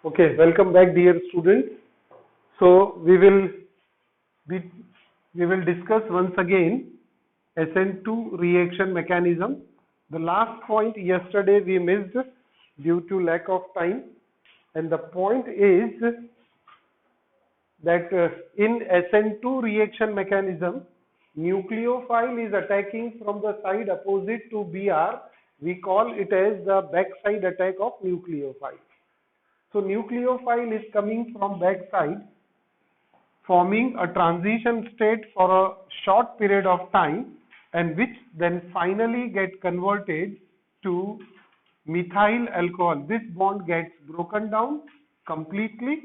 Okay, welcome back, dear students. So be, we will discuss once again SN2 reaction mechanism. The last point yesterday we missed due to lack of time, and the point is that in SN2 reaction mechanism, nucleophile is attacking from the side opposite to Br. We call it as the backside attack of nucleophile. So nucleophile is coming from backside, forming a transition state for a short period of time, and which then finally get converted to methyl alcohol. This bond gets broken down completely,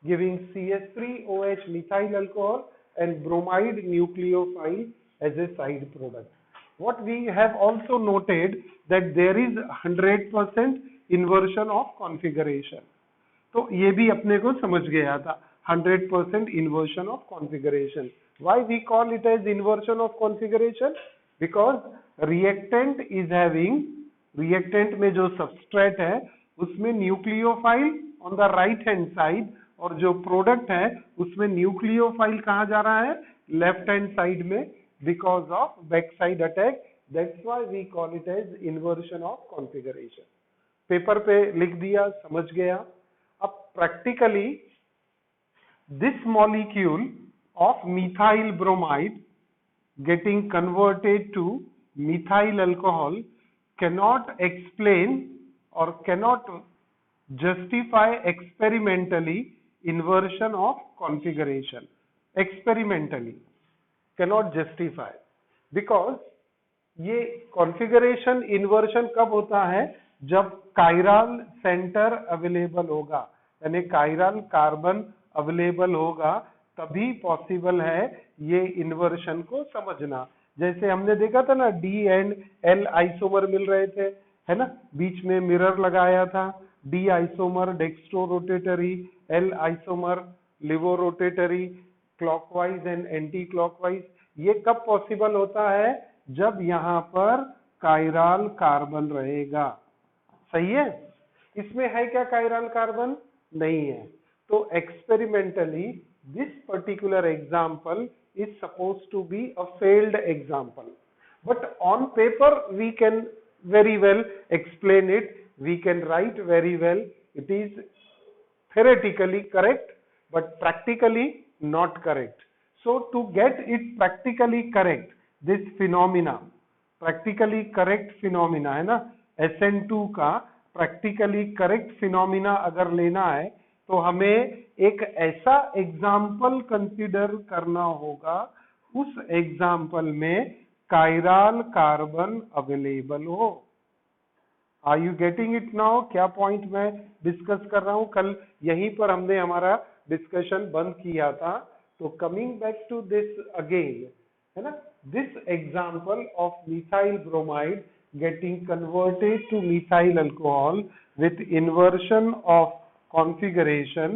giving CH3OH methyl alcohol and bromide nucleophile as a side product. What we have also noted that there is 100% inversion of configuration. तो ये भी अपने को समझ गया था 100% inversion of configuration. Why we call it as inversion of configuration? Because reactant is having, reactant में जो substrate है उसमें nucleophile on the right hand side, और जो product है उसमें nucleophile कहाँ जा रहा है, left hand side में, because of backside attack. That's why we call it as inversion of configuration. Paper पे लिख दिया, समझ गया. अब practically this molecule of methyl bromide getting converted to methyl alcohol cannot explain or cannot justify experimentally inversion of configuration. Experimentally cannot justify, because ये configuration inversion कब होता है, जब कायरल सेंटर अवेलेबल होगा, यानी कायरल कार्बन अवेलेबल होगा, तभी possible है ये इन्वर्शन को समझना. जैसे हमने देखा था ना, डी एंड एल आइसोमर मिल रहे थे, है ना, बीच में मिरर लगाया था. D isomer dextro rotatory, L isomer levo rotatory, clockwise and anti clockwise. ये कब पॉसिबल होता है, जब यहाँ पर कायरल कार्बन रहेगा. सही है. इसमें है क्या कायरल कार्बन? नहीं है. तो experimentally this particular example is suppose to be a failed example, but on paper we can very well explain it, we can write very well. It is theoretically correct but practically not correct. So to get it practically correct, this phenomena, practically correct phenomena है ना, SN2 का practically correct phenomena अगर लेना है तो हमें एक ऐसा एग्जाम्पल कंसिडर करना होगा, उस एग्जाम्पल में कायरल कार्बन अवेलेबल हो. Are you getting it now? क्या पॉइंट मैं डिस्कस कर रहा हूं, कल यहीं पर हमने हमारा डिस्कशन बंद किया था. तो coming back to this again, है ना, this example of methyl bromide getting converted to methyl alcohol with inversion of configuration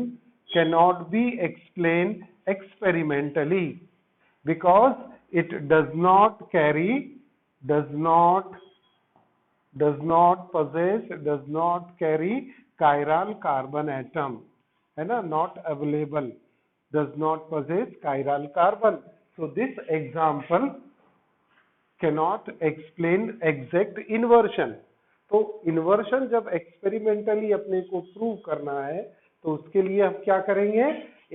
cannot be explained experimentally, because it does not carry, does not carry chiral carbon atom, है ना, not available, does not possess chiral carbon. So this example cannot explain exact inversion. तो inversion जब experimentally अपने को prove करना है तो उसके लिए हम क्या करेंगे,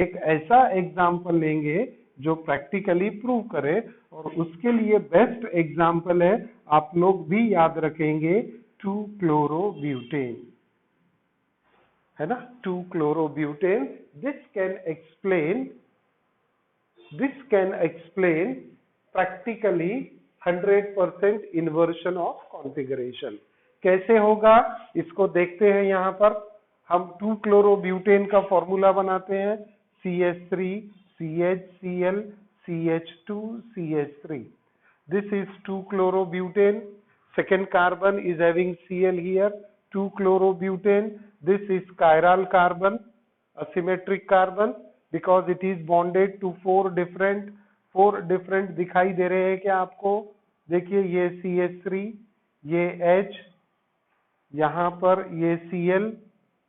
एक ऐसा एग्जाम्पल लेंगे जो प्रैक्टिकली प्रूव करे, और उसके लिए बेस्ट एग्जाम्पल है, आप लोग भी याद रखेंगे, 2-chlorobutain, है ना, 2-chlorobutain. This can explain practically 100% inversion of configuration. कैसे होगा इसको देखते हैं. यहाँ पर हम 2-chlorobutain का फॉर्मूला बनाते हैं, CH3 CHCl CH2 CH3. This is 2-chlorobutain. Second carbon is having Cl here. 2-chlorobutain. This is chiral carbon, asymmetric carbon, because it is bonded to four different दिखाई दे रहे हैं क्या आपको? देखिए ये CH3, ये H, यहाँ पर ये Cl,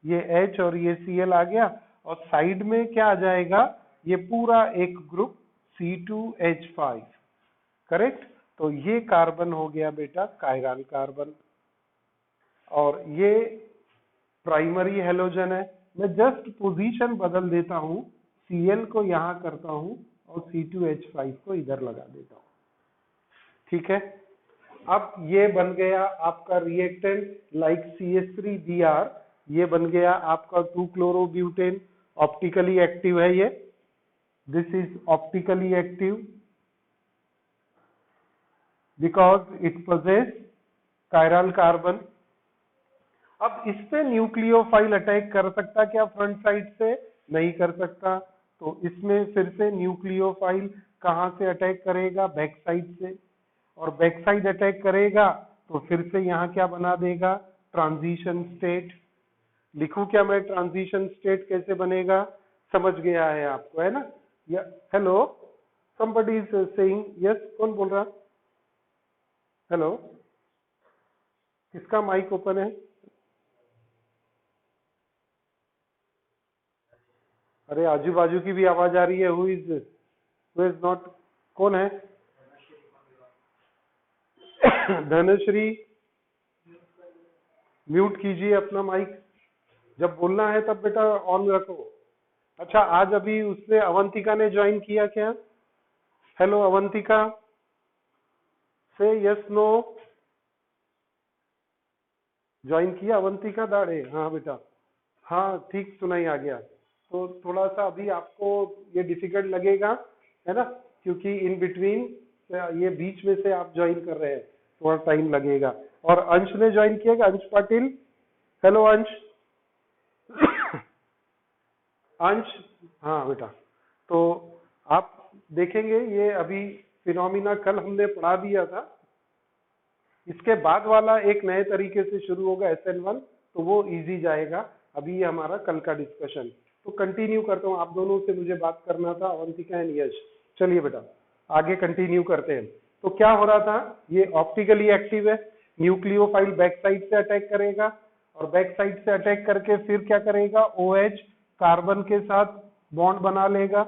ये H और ये Cl आ गया, और साइड में क्या आ जाएगा, ये पूरा एक ग्रुप C2H5, करेक्ट। तो ये कार्बन हो गया बेटा कायरल कार्बन, और ये प्राइमरी हेलोजन है। मैं जस्ट पोजीशन बदल देता हूं, Cl को यहां करता हूं और C2H5 को इधर लगा देता हूं, ठीक है। अब ये बन गया आपका रिएक्टेंट लाइक CH3Br, ये बन गया आपका 2-chlorobutain, ऑप्टिकली एक्टिव है ये, this is optically active because it possess chiral carbon. अब इस पे न्यूक्लियोफाइल अटैक कर सकता क्या फ्रंट साइड से? नहीं कर सकता। तो इसमें फिर से न्यूक्लियोफाइल कहां से अटैक करेगा? बैक साइड से, और बैक साइड अटैक करेगा तो फिर से यहाँ क्या बना देगा? Transition state. लिखूं क्या मैं ट्रांजिशन स्टेट कैसे बनेगा? समझ गया है आपको, है ना? या hello, somebody is saying yes, कौन बोल रहा? हेलो, किसका माइक ओपन है? अरे आजू बाजू की भी आवाज आ रही है। Who is not? कौन है? धनश्री, म्यूट कीजिए अपना माइक, जब बोलना है तब बेटा ऑन रखो। अच्छा, आज अभी उसने अवंतिका ने ज्वाइन किया क्या? हेलो अवंतिका, से यस नो। ज्वाइन किया अवंतिका दाड़े? हाँ बेटा, हाँ ठीक सुनाई आ गया। तो थोड़ा सा अभी आपको ये डिफिकल्ट लगेगा, है ना, क्योंकि इन बिटवीन ये बीच में से आप ज्वाइन कर रहे हैं, थोड़ा टाइम लगेगा। और अंश ने ज्वाइन किया क्या? अंश पाटिल, हेलो अंश। अंश, हाँ बेटा। तो आप देखेंगे ये अभी फिनोमिना कल हमने पढ़ा दिया था, इसके बाद वाला एक नए तरीके से शुरू होगा SN1, तो वो इजी जाएगा। अभी ये हमारा कल का डिस्कशन, तो कंटिन्यू करता हूँ। आप दोनों से मुझे बात करना था, अवंतिका एंड यश। चलिए बेटा आगे कंटिन्यू करते हैं। तो क्या हो रहा था, ये ऑप्टिकली एक्टिव है, न्यूक्लियोफाइल बैक साइड से अटैक करेगा, और बैक साइड से अटैक करके फिर क्या करेगा? OH कार्बन के साथ बॉन्ड बना लेगा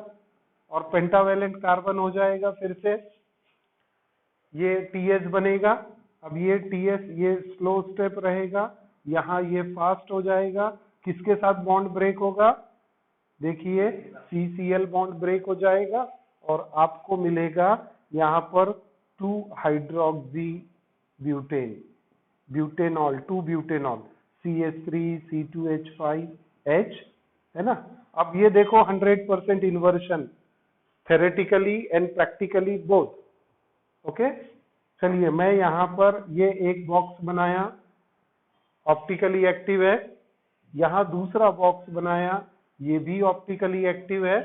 और पेंटावेलेंट कार्बन हो जाएगा। फिर से ये TS बनेगा। अब ये TS ये स्लो स्टेप रहेगा, यहाँ ये फास्ट हो जाएगा। किसके साथ बॉन्ड ब्रेक होगा? देखिए CCl बॉन्ड ब्रेक हो जाएगा, और आपको मिलेगा यहाँ पर 2 hydroxy butane, butanol, 2 butanol, CH3 C2H5H, है ना। अब ये देखो 100% inversion, theoretically and practically both. Okay, चलिए मैं यहाँ पर ये एक बॉक्स बनाया, ऑप्टिकली एक्टिव है। यहाँ दूसरा बॉक्स बनाया, ये भी ऑप्टिकली एक्टिव है।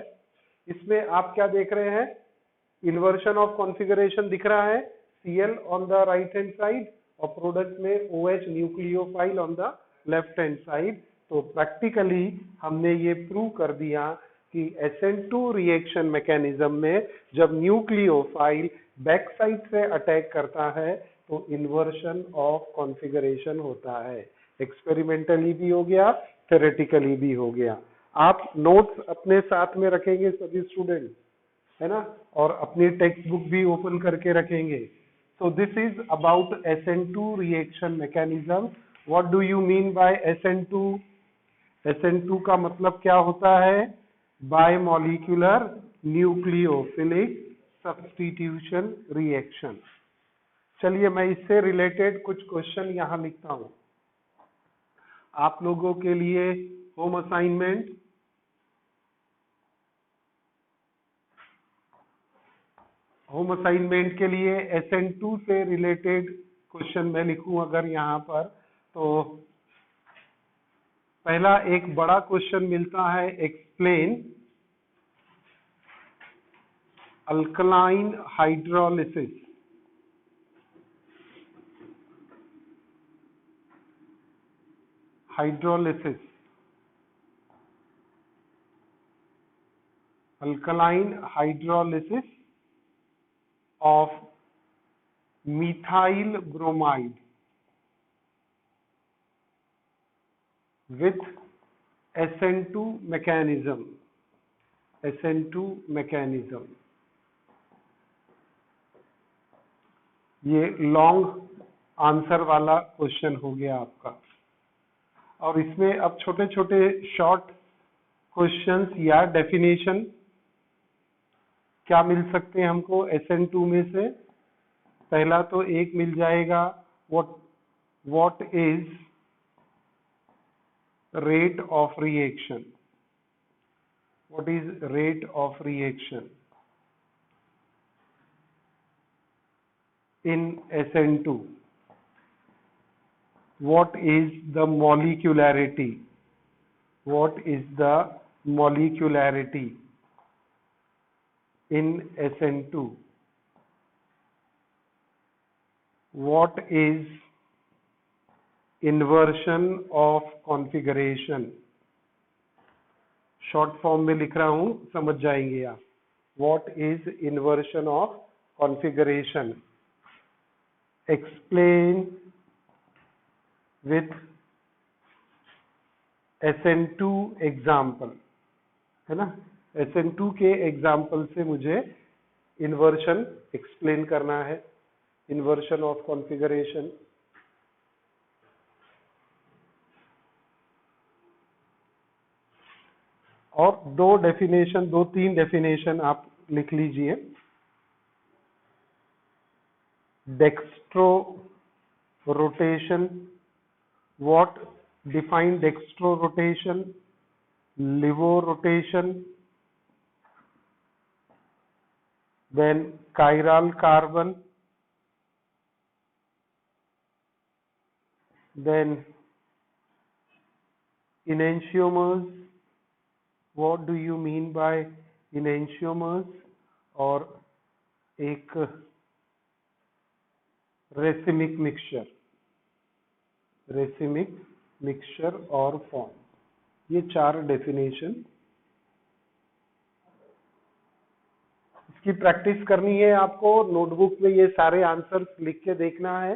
इसमें आप क्या देख रहे हैं? इन्वर्शन ऑफ कॉन्फ़िगरेशन दिख रहा है, Cl on the right hand side और प्रोडक्ट में OH nucleophile on the left hand side. तो प्रैक्टिकली हमने ये प्रूव कर दिया कि SN2 रिएक्शन मैकेनिज्म में जब न्यूक्लियोफाइल बैक साइड से अटैक करता है तो इन्वर्शन ऑफ कॉन्फ़िगरेशन होता है। एक्सपेरिमेंटली भी हो गया, थ्योरेटिकली भी हो गया। आप नोट्स अपने साथ में रखेंगे सभी स्टूडेंट, है ना, और अपनी टेक्स्ट बुक भी ओपन करके रखेंगे। So this is about SN2 reaction mechanism. What do you mean by SN2? SN2 का मतलब क्या होता है? Bimolecular nucleophilic substitution reaction. चलिए मैं इससे रिलेटेड कुछ क्वेश्चन यहाँ लिखता हूँ आप लोगों के लिए, होम असाइनमेंट। होम असाइनमेंट के लिए SN2 से रिलेटेड क्वेश्चन मैं लिखूं अगर यहाँ पर, तो पहला एक बड़ा क्वेश्चन मिलता है, explain alkaline hydrolysis. Hydrolysis, alkaline hydrolysis of methyl bromide with SN2 mechanism, SN2 mechanism, ये लॉन्ग आंसर वाला क्वेश्चन हो गया आपका। और इसमें अब छोटे छोटे शॉर्ट क्वेश्चंस या डेफिनेशन क्या मिल सकते हैं हमको SN2 में से। पहला तो एक मिल जाएगा, what is rate of reaction, what is rate of reaction in SN2, what is the molecularity, what is the molecularity in SN2, what is inversion of configuration, short form में लिख रहा हूं, समझ जाएंगे आप। What is inversion of configuration, explain with SN2 example, है ना। SN2 के एग्जाम्पल से मुझे इन्वर्शन एक्सप्लेन करना है, इन्वर्शन ऑफ कॉन्फ़िगरेशन। और दो तीन डेफिनेशन आप लिख लीजिए। Dextro rotation, what define dextro rotation, levo rotation, then chiral carbon, then enantiomers, what do you mean by enantiomers, और एक रेसिमिक मिक्सचर, रेसिमिक मिक्सचर और फॉर्म। ये चार डेफिनेशन। इसकी प्रैक्टिस करनी है आपको। नोटबुक में ये सारे आंसर्स लिख के देखना है।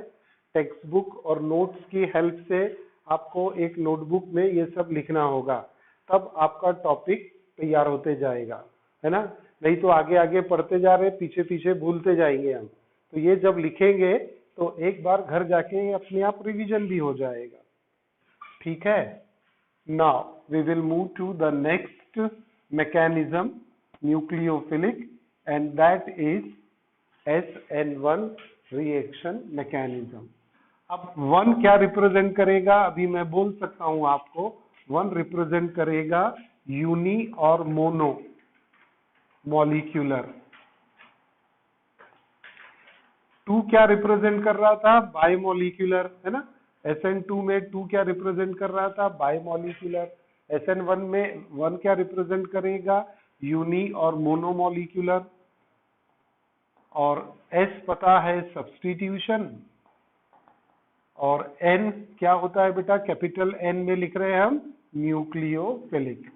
टेक्स्ट बुक और नोट्स की हेल्प से आपको एक नोटबुक में ये सब लिखना होगा, तब आपका टॉपिक तैयार होते जाएगा, है ना। नहीं तो आगे आगे पढ़ते जा रहे, पीछे पीछे भूलते जाएंगे हम। तो ये जब लिखेंगे तो एक बार घर जाके अपने आप रिवीजन भी हो जाएगा, ठीक है। Now we will move to the next mechanism, nucleophilic, and that is SN1 reaction mechanism. अब 1 क्या रिप्रेजेंट करेगा, अभी मैं बोल सकता हूं आपको। 1 रिप्रेजेंट करेगा यूनी और मोनो मॉलिक्यूलर। 2 क्या रिप्रेजेंट कर रहा था, बायमॉलिक्यूलर, है ना। SN2 में 2 क्या रिप्रेजेंट कर रहा था, बायमॉलिक्यूलर। SN1 में 1 क्या रिप्रेजेंट करेगा, यूनी और मोनो मॉलिक्यूलर। और S पता है सब्स्टिट्यूशन, और N क्या होता है बेटा, कैपिटल N में लिख रहे हैं हम, न्यूक्लियोफिलिक।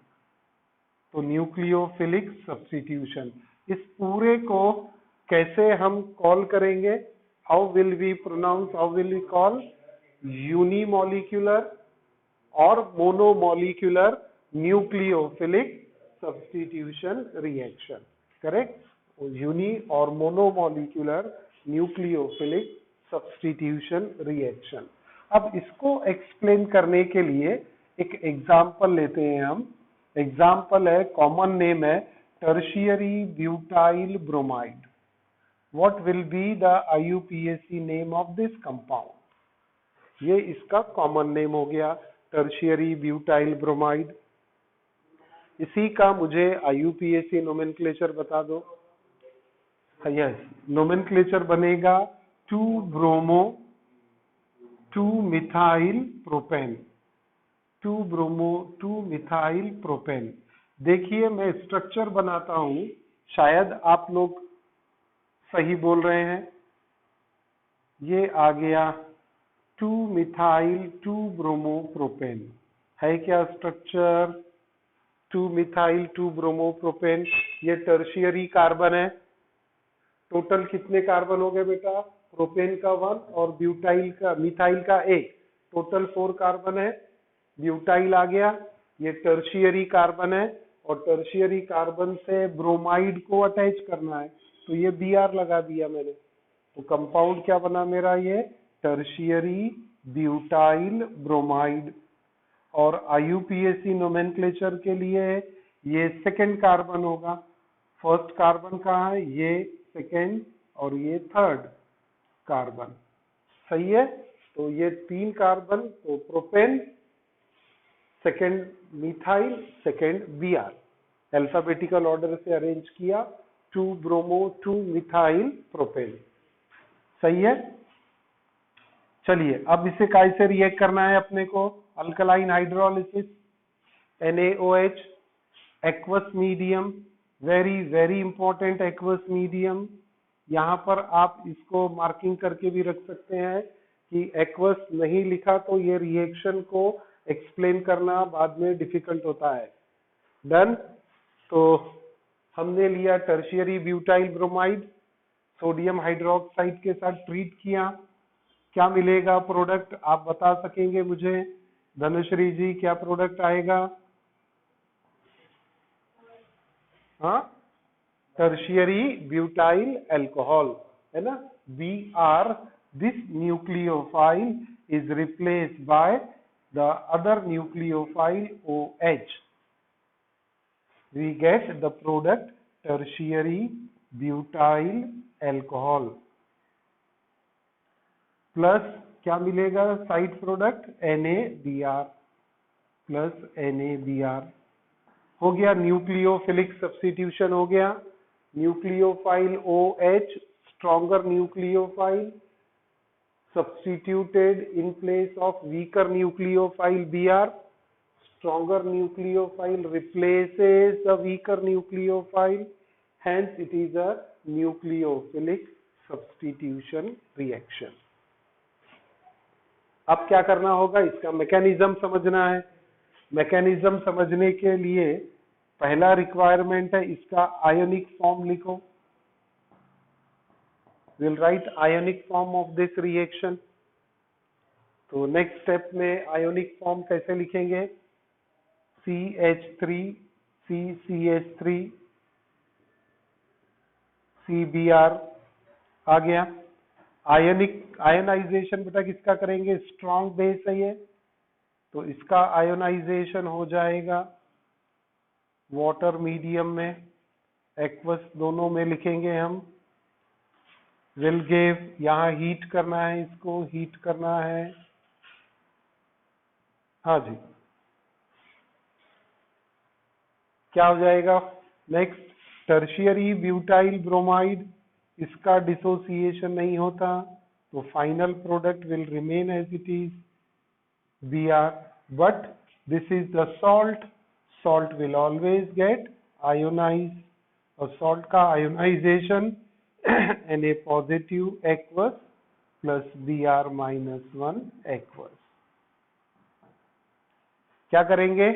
तो न्यूक्लियोफिलिक सब्स्टिट्यूशन। इस पूरे को कैसे हम कॉल करेंगे, how will we pronounce, how will we call, unimolecular और monomolecular nucleophilic substitution reaction, correct. Uni और मोनोमॉलिक्यूलर न्यूक्लियोफिलिक सब्स्टिट्यूशन रिएक्शन। अब इसको एक्सप्लेन करने के लिए एक एग्जाम्पल लेते हैं हम। एग्जाम्पल है, कॉमन नेम है tertiary butyl bromide. What will be the IUPAC name of this compound. ये इसका कॉमन नेम हो गया, टर्शियरी ब्यूटाइल ब्रोमाइड। इसी का मुझे IUPAC नोमेनक्लेचर बता दो। यस, नोमेनक्लेचर बनेगा 2-ब्रोमो 2-मिथाइल प्रोपेन, 2-ब्रोमो 2-मिथाइल प्रोपेन। देखिए मैं स्ट्रक्चर बनाता हूं, शायद आप लोग सही बोल रहे हैं। ये आ गया 2-मिथाइल 2-ब्रोमो प्रोपेन, है क्या स्ट्रक्चर, 2-मिथाइल 2-ब्रोमो प्रोपेन। ये टर्शियरी कार्बन है। टोटल कितने कार्बन हो गए बेटा, प्रोपेन का 1 और ब्यूटाइल का, मिथाइल का 1, टोटल 4 कार्बन है। ब्यूटाइल आ गया, ये टर्शियरी कार्बन है और टर्शियरी कार्बन से ब्रोमाइड को अटैच करना है, तो ये Br लगा दिया मैंने। तो कंपाउंड क्या बना मेरा, ये टर्शियरी ब्यूटाइल ब्रोमाइड। और IUPAC नोमेनक्लेचर के लिए ये सेकेंड कार्बन होगा। फर्स्ट कार्बन कहाँ है, ये सेकेंड और ये थर्ड कार्बन, सही है। तो ये 3 कार्बन, तो propane, second methyl, second Br, alphabetical order से अरेंज किया, 2 ब्रोमो 2 मिथाइल प्रोपेन, सही है। चलिए अब इसे कैसे रिएक्ट करना है अपने को, alkaline hydrolysis, NaOH, aqueous medium, very very important aqueous medium. यहाँ पर आप इसको मार्किंग करके भी रख सकते हैं कि एक्वस नहीं लिखा तो ये रिएक्शन को एक्सप्लेन करना बाद में डिफिकल्ट होता है। डन। तो हमने लिया tertiary butyl bromide, sodium hydroxide के साथ ट्रीट किया, क्या मिलेगा प्रोडक्ट आप बता सकेंगे मुझे, धनुश्री जी क्या प्रोडक्ट आएगा? हाँ, टर्शियरी ब्यूटाइल अल्कोहल, है ना। Br, this nucleophile is replaced by the other nucleophile OH. We get the product tertiary butyl alcohol plus क्या मिलेगा side product NaBr plus NaBr। हो गया न्यूक्लियोफिलिक सब्स्टिट्यूशन, हो गया nucleophile OH, stronger nucleophile substituted in place of weaker nucleophile Br, stronger nucleophile replaces the weaker nucleophile, hence it is a nucleophilic substitution reaction। अब क्या करना होगा, इसका mechanism समझना है। मैकेनिज्म समझने के लिए पहला रिक्वायरमेंट है इसका आयोनिक फॉर्म लिखो। Will write ionic form of this reaction. तो नेक्स्ट स्टेप में आयोनिक फॉर्म कैसे लिखेंगे, CH3 CCH3 CBr आ गया। आयोनाइजेशन बेटा किसका करेंगे, स्ट्रॉन्ग बेस है ये, तो इसका आयोनाइजेशन हो जाएगा वाटर मीडियम में, एक्वस दोनों में लिखेंगे हम। विल गिव, यहाँ हीट करना है, इसको हीट करना है, हाँ जी, क्या हो जाएगा नेक्स्ट, टर्शियरी ब्यूटाइल ब्रोमाइड, इसका डिसोसिएशन नहीं होता, तो final product will remain as it is Br, but this is the salt, salt will always get ionized, और salt का ionization Na positive aqueous plus Br -1 aqueous। क्या करेंगे,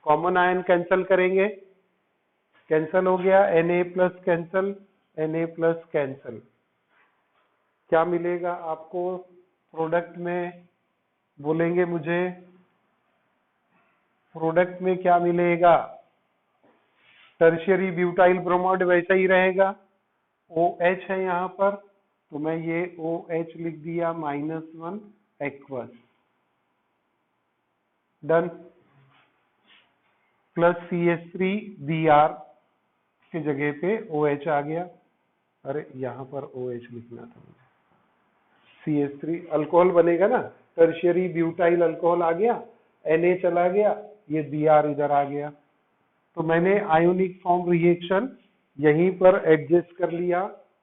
common ion cancel करेंगे, cancel हो गया, Na plus cancel, Na plus cancel, क्या मिलेगा आपको प्रोडक्ट में, बोलेंगे मुझे प्रोडक्ट में क्या मिलेगा, टर्शियरी ब्यूटाइल ब्रोमाइड वैसा ही रहेगा, OH है यहाँ पर, तो मैं ये OH लिख दिया -1 aqueous, done, plus CH3 Br की जगह पे OH आ गया, अरे यहाँ पर OH लिखना था मुझे, CH3 अल्कोहल बनेगा ना, टर्शियरी ब्यूटाइल अल्कोहल आ गया, Na चला गया, ये Br इधर आ गया, तो मैंने आयोनिक फॉर्म रिएक्शन यहीं पर एडजस्ट कर लिया।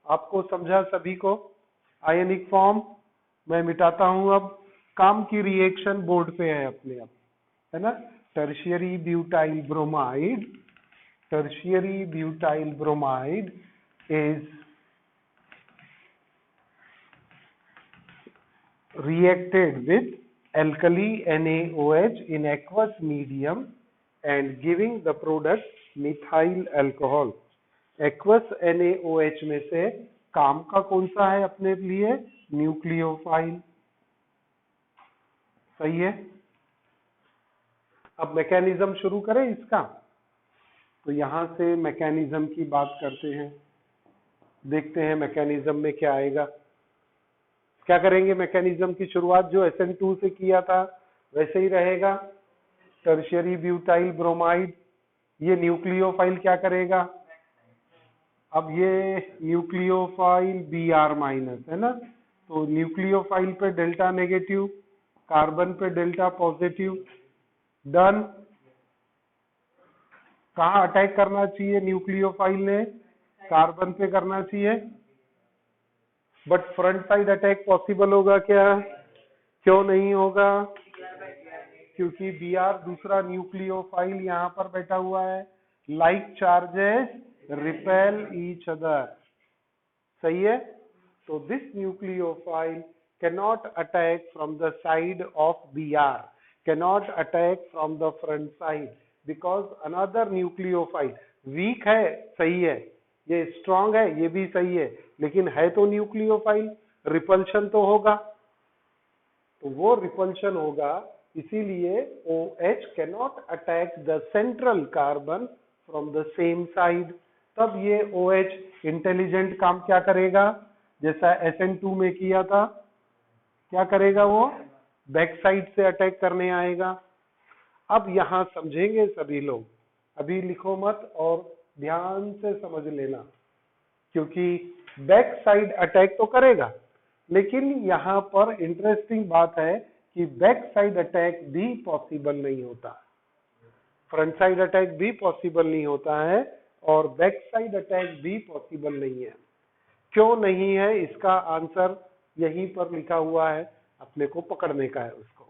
आपको समझा सभी को, आयोनिक फॉर्म मैं मिटाता हूं, अब काम की रिएक्शन बोर्ड पे है अपने, अब है ना, tertiary butyl bromide, tertiary butyl bromide is reacted with alkali NaOH in aqueous medium and giving the product methyl alcohol। aqueous NaOH में से काम का कौन सा है अपने लिए, न्यूक्लियोफाइल, सही है। अब मैकेनिज्म शुरू करें इसका। तो यहां से मैकेनिज्म की बात करते हैं, देखते हैं मैकेनिज्म में क्या आएगा। क्या करेंगे, मैकेनिज्म की शुरुआत जो SN2 से किया था वैसे ही रहेगा। टर्शियरी ब्यूटाइल ब्रोमाइड, ये न्यूक्लियोफाइल क्या करेगा, अब ये न्यूक्लियोफाइल Br माइनस है ना, तो न्यूक्लियोफाइल पे डेल्टा नेगेटिव, कार्बन पे डेल्टा पॉजिटिव, डन। कहाँ अटैक करना चाहिए न्यूक्लियोफाइल ने, कार्बन पे करना चाहिए, but front side attack possible होगा क्या, क्यों नहीं होगा, क्योंकि Br दूसरा न्यूक्लियोफाइल यहाँ पर बैठा हुआ है, like charges repel each other, सही है। तो this nucleophile cannot attack from the side of Br, cannot attack from the front side because another nucleophile weak है, सही है, ये strong है, ये भी सही है, लेकिन है तो न्यूक्लियोफाइल, रिपल्शन तो होगा, तो वो रिपल्शन होगा, इसीलिए OH cannot attack the central carbon from the same side। तब ये OH इंटेलिजेंट काम क्या करेगा, जैसा SN2 में किया था, क्या करेगा, वो बैक साइड से अटैक करने आएगा। अब यहां समझेंगे सभी लोग, अभी लिखो मत और ध्यान से समझ लेना, क्योंकि बैक साइड अटैक तो करेगा, लेकिन यहां पर इंटरेस्टिंग बात है कि बैक साइड अटैक भी पॉसिबल नहीं होता, फ्रंट साइड अटैक भी पॉसिबल नहीं होता है और बैक साइड अटैक भी पॉसिबल नहीं है। क्यों नहीं है, इसका आंसर यहीं पर लिखा हुआ है, अपने को पकड़ने का है उसको।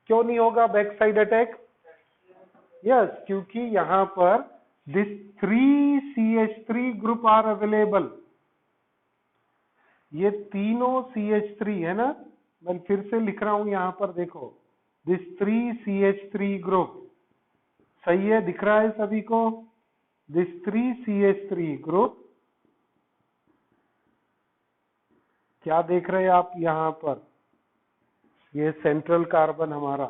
क्यों नहीं होगा बैक साइड अटैक, यस, क्योंकि यहां पर this 3CH3 group are available, ये तीनों CH3 है ना, मैं फिर से लिख रहा हूं यहां पर, देखो दिस 3CH3 ग्रुप, सही है, दिख रहा है सभी को, दिस 3CH3 ग्रुप, क्या देख रहे हैं आप यहां पर, ये सेंट्रल कार्बन हमारा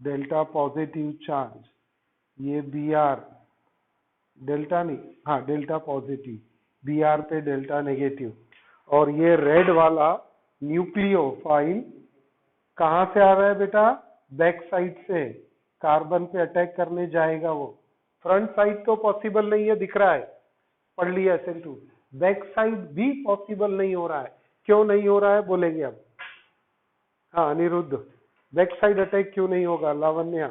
डेल्टा पॉजिटिव चार्ज, ये Br डेल्टा नहीं, हाँ डेल्टा पॉजिटिव, Br पे डेल्टा नेगेटिव, और ये रेड वाला न्यूक्लियोफाइल कहां से आ रहा है बेटा, बैक साइड से कार्बन पे अटैक करने जाएगा, वो फ्रंट साइड तो पॉसिबल नहीं है, दिख रहा है, पढ़ लिया SN2, बैक साइड भी पॉसिबल नहीं हो रहा है, क्यों नहीं हो रहा है बोलेंगे अब, हाँ अनिरुद्ध, बैक साइड अटैक क्यों नहीं होगा, लावण्या,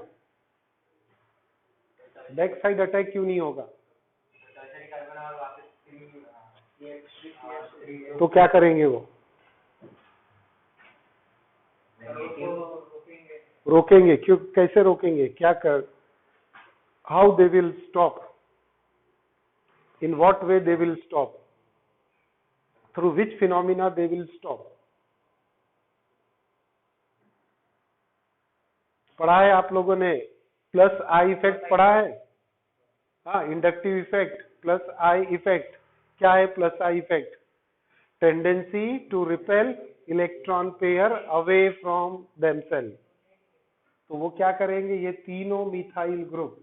बैक साइड अटैक क्यों नहीं होगा, तो क्या करेंगे वो, रोकेंगे, क्यों, कैसे रोकेंगे, क्या कर, how they will stop, in what way they will stop, through which phenomena they will stop, पढ़ा है आप लोगों ने, प्लस आई इफेक्ट पढ़ा है, हाँ inductive effect plus I effect, क्या है plus I effect, tendency to repel electron pair away from themself, तो वो क्या करेंगे, ये तीनों मिथाइल ग्रुप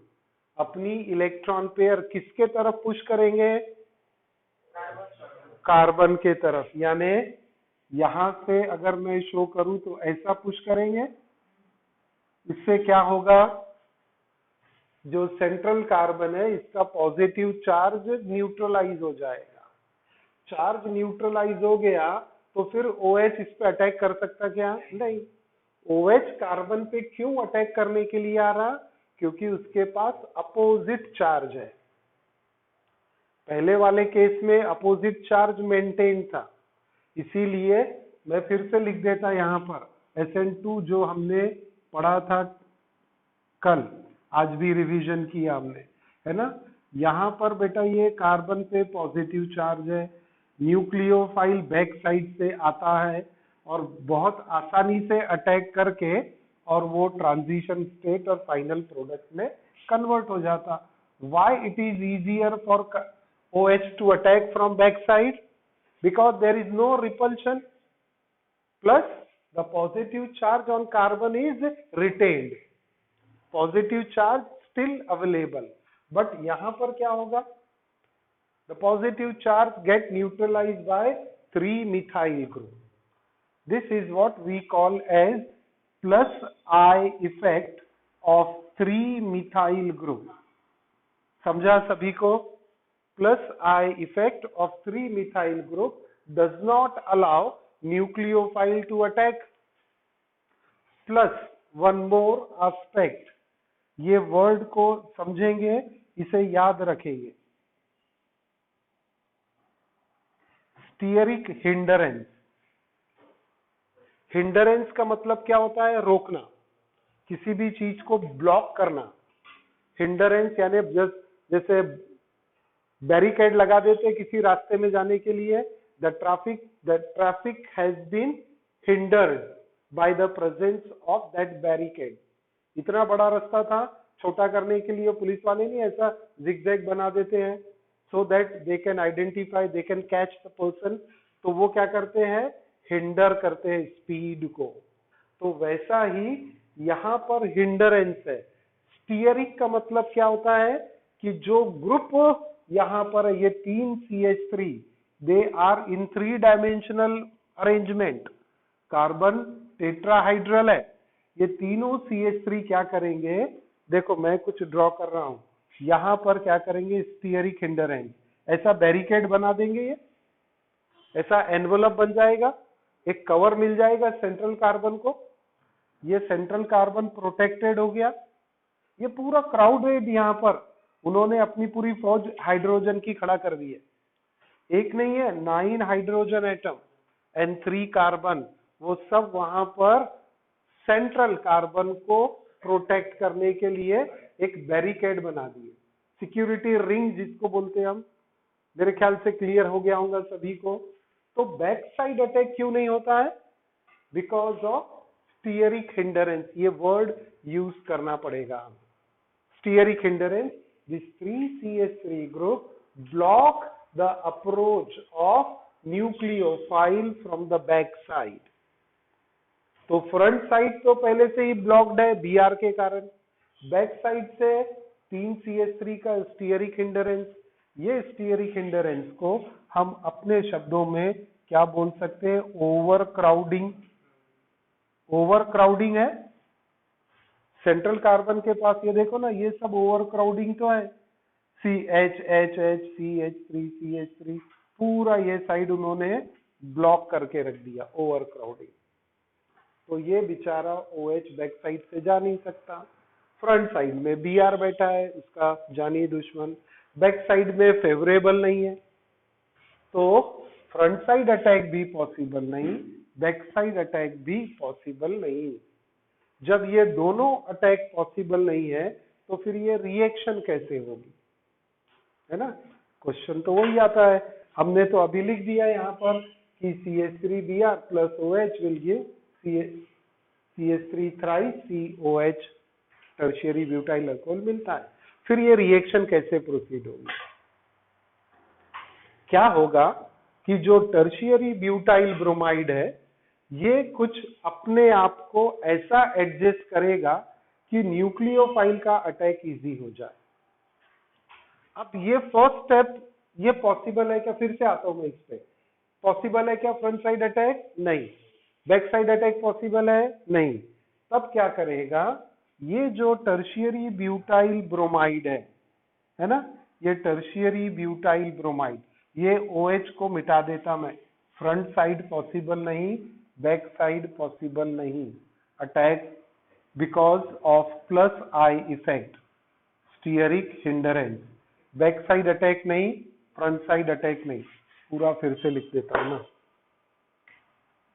अपनी इलेक्ट्रॉन पेयर किसके तरफ पुश करेंगे, कार्बन के तरफ, यानी यहां से अगर मैं शो करूं तो ऐसा पुश करेंगे, इससे क्या होगा, जो सेंट्रल कार्बन है इसका पॉजिटिव चार्ज न्यूट्रलाइज हो जाएगा, चार्ज न्यूट्रलाइज हो गया तो फिर OH इस पे अटैक कर सकता क्या, नहीं, OH कार्बन पे क्यों अटैक करने के लिए आ रहा, क्योंकि उसके पास अपोजिट चार्ज है, पहले वाले केस में अपोजिट चार्ज मेंटेन था, इसीलिए मैं फिर से लिख देता यहां पर SN2 जो हमने पढ़ा था कल, आज भी रिवीजन किया हमने, है ना, यहां पर बेटा ये कार्बन पे पॉजिटिव चार्ज है, न्यूक्लियोफाइल बैक साइड से आता है और बहुत आसानी से अटैक करके और वो ट्रांजिशन स्टेट और फाइनल प्रोडक्ट में कन्वर्ट हो जाता। Why it is easier for OH to attack from back side? Because there is no repulsion plus the positive charge on carbon is retained, positive charge still available, but यहाँ पर क्या होगा, the positive charge get neutralized by 3-methyl group. This is what we call as plus I effect of 3-methyl group. समझा सभी को? Plus I effect of 3-methyl group does not allow nucleophile to attack. Plus one more aspect, ये word को समझेंगे, इसे याद रखेंगे, stearic hindrance. Hindrance का मतलब क्या होता है? रोकना, किसी भी चीज को ब्लॉक करना. हिंडरेंस यानी जैसे बैरिकेड लगा देते किसी रास्ते में जाने के लिए, the traffic has been hindered by the presence of that barricade. इतना बड़ा रास्ता था, छोटा करने के लिए पुलिस वाले नहीं ऐसा जिगजैग बना देते हैं, so that they can identify, they can catch the person. तो वो क्या करते हैं? हिंडर करते हैं स्पीड को. तो वैसा ही यहाँ पर हिंडरेंस है. स्टीयरिक का मतलब क्या होता है कि जो ग्रुप यहाँ पर ये 3 CH3 they are in three dimensional arrangement, carbon tetrahedral है, ये तीनों CH3 क्या करेंगे? देखो मैं कुछ ड्रॉ कर रहा हूं, यहां पर क्या करेंगे? Stearic hindrance. ऐसा बैरिकेड बना देंगे, ये ऐसा एनवलप बन जाएगा, एक कवर मिल जाएगा सेंट्रल कार्बन को, ये सेंट्रल कार्बन प्रोटेक्टेड हो गया. ये पूरा क्राउडेड यहाँ पर उन्होंने अपनी पूरी फौज हाइड्रोजन की खड़ा कर दी है. एक नहीं है, 9 हाइड्रोजन एटम एंड 3 कार्बन, वो सब वहां पर सेंट्रल कार्बन को प्रोटेक्ट करने के लिए एक बैरिकेड बना दिए, सिक्योरिटी रिंग जिसको बोलते हैं हम. मेरे ख्याल से क्लियर हो गया होगा सभी को. तो बैक साइड अटैक क्यों नहीं होता है? Because of stearic hindrance. ये वर्ड यूज करना पड़ेगा. Stearic hindrance, this 3CH3 group block the approach of nucleophile from the back side. तो फ्रंट साइड तो पहले से ही ब्लॉक्ड है Br के कारण, बैक साइड से 3CH3 का स्टीयरिक हिंडरेंस. ये स्टीयरिक हिंडरेंस को हम अपने शब्दों में क्या बोल सकते हैं? Over crowding. ओवर क्राउडिंग है सेंट्रल कार्बन के पास. ये देखो ना, ये सब ओवर क्राउडिंग तो है. CH CH3 पूरा ये साइड उन्होंने ब्लॉक करके रख दिया, ओवर क्राउडिंग. तो ये बेचारा OH बैक साइड से जा नहीं सकता. फ्रंट साइड में Br बैठा है, उसका जानी दुश्मन. बैक साइड में फेवरेबल नहीं है, तो फ्रंट साइड अटैक भी पॉसिबल नहीं, बैक साइड अटैक भी पॉसिबल नहीं. जब ये दोनों अटैक पॉसिबल नहीं है तो फिर ये रिएक्शन कैसे होगी, है ना? क्वेश्चन तो वही आता है. हमने तो अभी लिख दिया यहाँ पर कि CH3Br plus OH will give CH3 thrice COH tertiary butyl alcohol मिलता है. फिर ये रिएक्शन कैसे प्रोसीड होगी? क्या होगा कि जो टर्शियरी ब्यूटाइल ब्रोमाइड है, ये कुछ अपने आप को ऐसा एडजस्ट करेगा कि न्यूक्लियोफाइल का अटैक इजी हो जाए. अब ये फर्स्ट स्टेप ये पॉसिबल है क्या? फिर से आता हूं मैं इस पे. पॉसिबल है क्या फ्रंट साइड अटैक? नहीं. बैक साइड अटैक पॉसिबल है? नहीं. तब क्या करेगा? ये जो टर्शियरी ब्यूटाइल ब्रोमाइड है ना, ये टर्शियरी ब्यूटाइल ब्रोमाइड, ये OH को मिटा देता मैं. फ्रंट साइड पॉसिबल नहीं, बैक साइड पॉसिबल नहीं. Attack because of plus I effect, stearic hindrance. Back side attack नहीं, फ्रंट साइड अटैक नहीं. पूरा फिर से लिख देता हूं ना,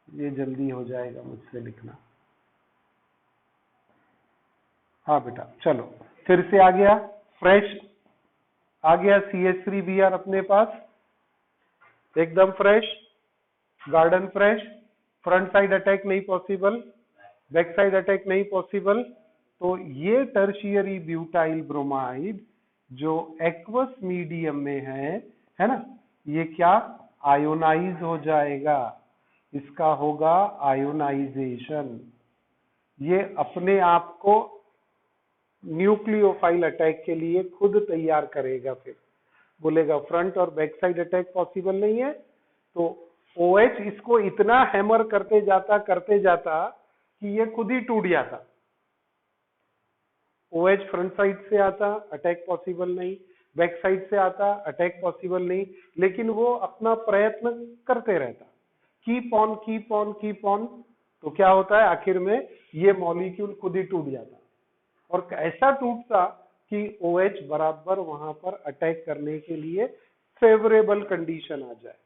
ये जल्दी हो जाएगा मुझसे लिखना. हाँ बेटा, चलो फिर से आ गया, फ्रेश आ गया. CH3Br अपने पास एकदम fresh, garden fresh. Front side attack नहीं पॉसिबल, बैक साइड अटैक नहीं पॉसिबल. तो ये टर्शियरी ब्यूटाइल ब्रोमाइड जो एक्वस मीडियम में है ना, ये क्या? आयोनाइज हो जाएगा. इसका होगा आयोनाइजेशन। ये अपने आप को न्यूक्लियोफाइल अटैक के लिए खुद तैयार करेगा, फिर बोलेगा फ्रंट और बैक साइड अटैक पॉसिबल नहीं है, तो OH इसको इतना हैमर करते जाता कि ये खुद ही टूट जाता। OH फ्रंट साइड से आता, अटैक पॉसिबल नहीं, बैक साइड से आता, अटैक पॉसिबल नहीं, लेकिन वो अपना प्रयत्न करते रहता, keep on keep on keep on. तो क्या होता है, आखिर में ये मॉलिक्यूल खुद ही टूट जाता, और ऐसा टूटता कि OH बराबर वहां पर अटैक करने के लिए फेवरेबल कंडीशन आ जाए।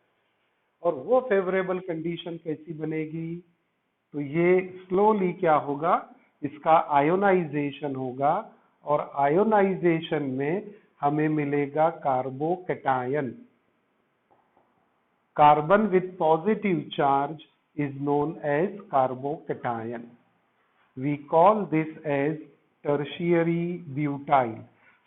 और वो फेवरेबल कंडीशन कैसी बनेगी, तो ये स्लोली क्या होगा, इसका आयोनाइजेशन होगा, और आयोनाइजेशन में हमें मिलेगा carbocation. Carbon with positive charge is known as carbocation. We call this as tertiary butyl.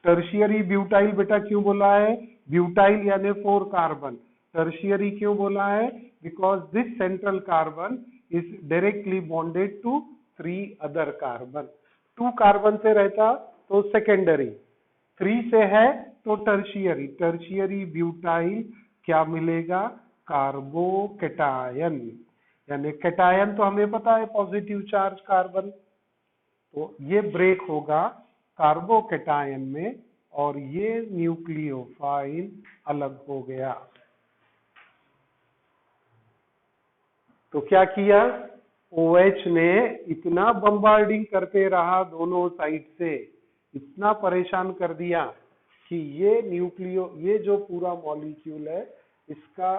Tertiary butyl बेटा क्यों बोला है, ब्यूटाइल यानी 4 कार्बन, टर्शियरी क्यों बोला है, because this central carbon is directly bonded to 3 other carbon. 2 carbon से रहता तो सेकेंडरी, 3 से है तो टर्शियरी। टर्शियरी ब्यूटाइल क्या मिलेगा, कार्बोकैटायन। यानी कैटायन तो हमें पता है पॉजिटिव चार्ज कार्बन, तो ये ब्रेक होगा कार्बोकैटायन में, और ये न्यूक्लियोफाइल अलग हो गया। तो क्या किया, OH ने इतना बम्बार्डिंग करते रहा दोनों साइड से, इतना परेशान कर दिया कि ये जो पूरा मॉलिक्यूल है इसका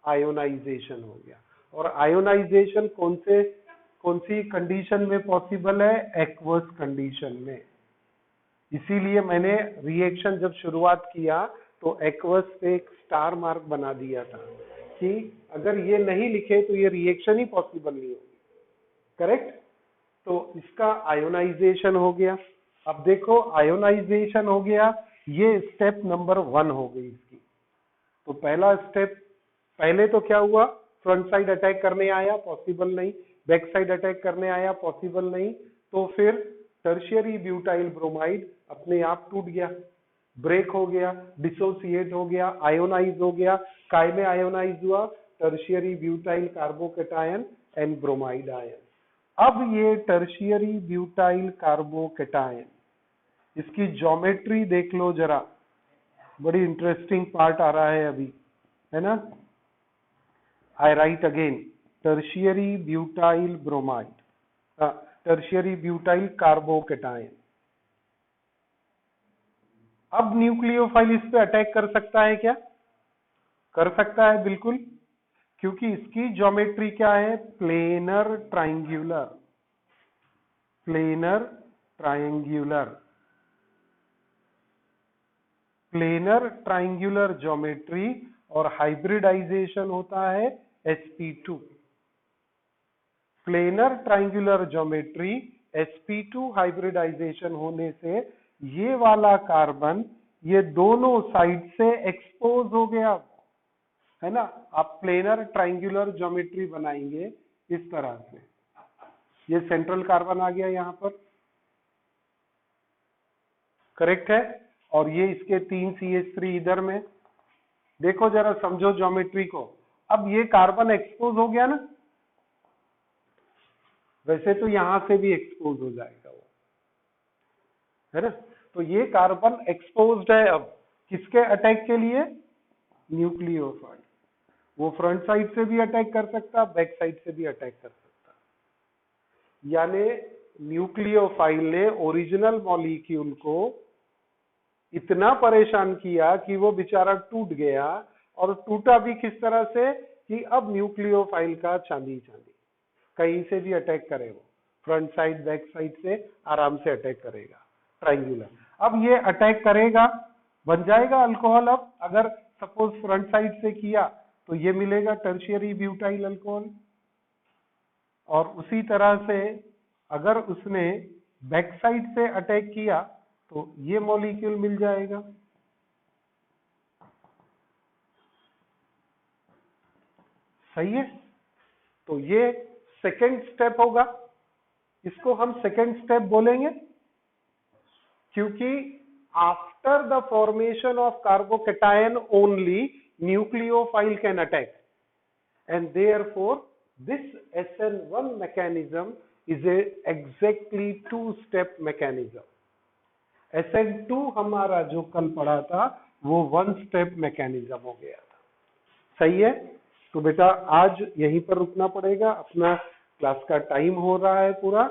आयोनाइजेशन हो गया। और आयोनाइजेशन कौन सी कंडीशन में पॉसिबल है, एक्वस कंडीशन में। इसीलिए मैंने रिएक्शन जब शुरुआत किया तो एक्वस पे एक स्टार मार्क बना दिया था कि अगर ये नहीं लिखे तो ये रिएक्शन ही पॉसिबल नहीं होगी, करेक्ट। तो इसका आयोनाइजेशन हो गया। अब देखो आयोनाइजेशन हो गया, ये स्टेप नंबर 1 हो गई इसकी। तो पहला स्टेप, पहले तो क्या हुआ, फ्रंट साइड अटैक करने आया, पॉसिबल नहीं, बैक साइड अटैक करने आया, पॉसिबल नहीं, तो फिर टर्शियरी ब्यूटाइल ब्रोमाइड अपने आप टूट गया, ब्रेक हो गया, डिसोसिएट हो गया, आयोनाइज हो गया। काय में आयोनाइज हुआ, tertiary butyl carbocation and bromide ion. अब ये टर्शियरी ब्यूटाइल कार्बोकैटायन, इसकी ज्योमेट्री देख लो जरा, बड़ी इंटरेस्टिंग पार्ट आ रहा है अभी, है ना। I write again, tertiary butyl bromide, tertiary butyl carbocation. अब न्यूक्लियोफाइल इस पे अटैक कर सकता है क्या, कर सकता है बिल्कुल, क्योंकि इसकी ज्योमेट्री क्या है, planar triangular, planar triangular, planar triangular geometry, और हाइब्रिडाइजेशन होता है sp2। Planar triangular geometry sp2 hybridisation होने से ये वाला कार्बन ये दोनों साइड से एक्सपोज हो गया, है ना। आप प्लेनर ट्रायंगुलर ज्योमेट्री बनाएंगे इस तरह से, ये सेंट्रल कार्बन आ गया यहां पर, करेक्ट है, और ये इसके 3 CH3 इधर में। देखो जरा समझो ज्योमेट्री को, अब ये कार्बन एक्सपोज हो गया ना, वैसे तो यहां से भी एक्सपोज हो जाएगा वो, है ना। तो ये कार्बन एक्सपोज्ड है अब किसके अटैक के लिए, न्यूक्लियोफाइल। वो फ्रंट साइड से भी अटैक कर सकता, बैक साइड से भी अटैक कर सकता। यानी न्यूक्लियोफाइल ने ओरिजिनल मॉलिक्यूल को इतना परेशान किया कि वो बेचारा टूट गया, और टूटा भी किस तरह से कि अब न्यूक्लियोफाइल का चांदी चांदी, कहीं से भी अटैक करे वो, फ्रंट साइड बैक साइड से आराम से अटैक करेगा, ट्रायंगुलर। अब ये अटैक करेगा, बन जाएगा अल्कोहल। अब अगर सपोज फ्रंट साइड से किया तो ये मिलेगा टर्शियरी ब्यूटाइल अल्कोहल, और उसी तरह से अगर उसने बैक साइड से अटैक किया तो ये मॉलिक्यूल मिल जाएगा। सही है। तो ये सेकेंड स्टेप होगा, इसको हम सेकेंड स्टेप बोलेंगे, क्योंकि after the formation of carbocation only nucleophile can attack, and therefore this SN1 mechanism is a exactly two-step mechanism. SN2 हमारा जो कल पढ़ा था वो वन स्टेप मैकेनिज्म हो गया था। सही है, तो बेटा आज यहीं पर रुकना पड़ेगा, अपना क्लास का टाइम हो रहा है पूरा।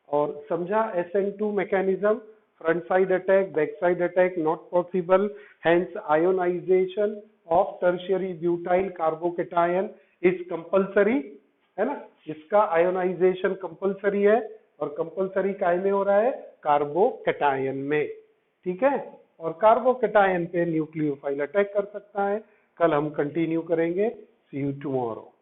और समझा SN2 mechanism, front side attack, back side attack not possible, hence ionisation of tertiary butyl carbocation is compulsory, है ना, इसका आयोनाइजेशन कंपल्सरी है, और कंपल्सरी काय में हो रहा है, कार्बोकेटायन में, ठीक है। और कार्बोकेटायन पे न्यूक्लियोफाइल अटैक कर सकता है। कल हम कंटिन्यू करेंगे, सी यू टुमारो।